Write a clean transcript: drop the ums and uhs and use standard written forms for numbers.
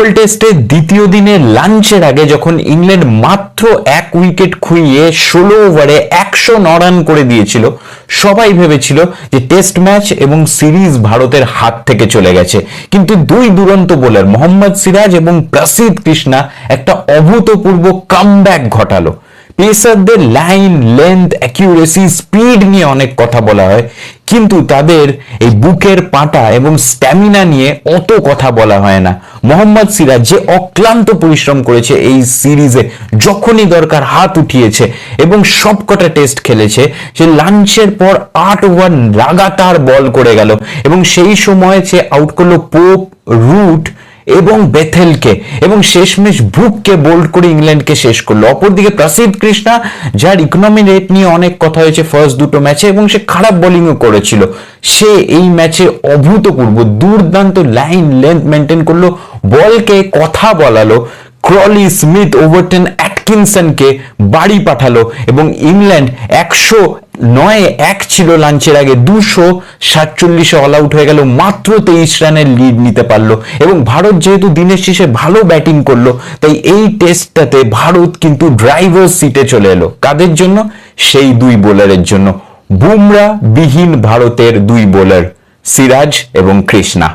বেঙ্গল টেস্টের দ্বিতীয় দিনে লাঞ্চের আগে যখন ইংল্যান্ড মাত্র 1 উইকেট খুইয়ে 16 ওভারে 109 রান করে দিয়েছিল, সবাই ভেবেছিল যে টেস্ট ম্যাচ এবং সিরিজ ভারতের হাত থেকে চলে গেছে। কিন্তু দুই দুরন্ত বোলার মোহাম্মদ সিরাজ এবং প্রসিদ্ধ কৃষ্ণা একটা অভূতপূর্ব কামব্যাক ঘটালো। পেসারদের লাইন, লেন্থ, অ্যাকিউরেসি, স্পিড নিয়ে অনেক কথা বলা হয়, কিন্তু তাদের এই বুকের পাটা এবং স্ট্যামিনা নিয়ে অত কথা বলা হয় না। মোহাম্মদ সিরাজ যে অক্লান্ত পরিশ্রম করেছে এই সিরিজে, যখনই দরকার হাত উঠিয়েছে এবং সবকটা টেস্ট খেলেছে। সে লাঞ্চের পর 8 ওভার লাগাতার বল করে গেল এবং সেই সময় সে আউট করলো পোপ, রুট এবং বেথেলকে এবং শেষমেশ ব্রুককে বোল্ড করে ইংল্যান্ডকে শেষ করলো। অপরদিকে প্রসিদ্ধ কৃষ্ণা, যার ইকোনমি রেট নিয়ে অনেক কথা হয়েছে ফার্স্ট দুটো ম্যাচে এবং সে খারাপ বোলিংও করেছিল, সে এই ম্যাচে অভূতপূর্ব দুর্দান্ত লাইন লেন্থ মেনটেন করলো, বলকে কথা বলালো, ক্রলি, স্মিথ, ওভারটন, অ্যাটকিনসনকে বাড়ি পাঠালো এবং ইংল্যান্ড 109-1 ছিল লাঞ্চের আগে, 247 অল আউট হয়ে গেল, মাত্র 23 রানের লিড নিতে পারলো। এবং ভারত যেহেতু দিনের শেষে ভালো ব্যাটিং করলো, তাই এই টেস্টটাতে ভারত কিন্তু ড্রাইভার সিটে চলে এলো। কাদের জন্য? সেই দুই বোলারের জন্য, বুমরা বিহীন ভারতের দুই বোলার সিরাজ এবং কৃষ্ণা।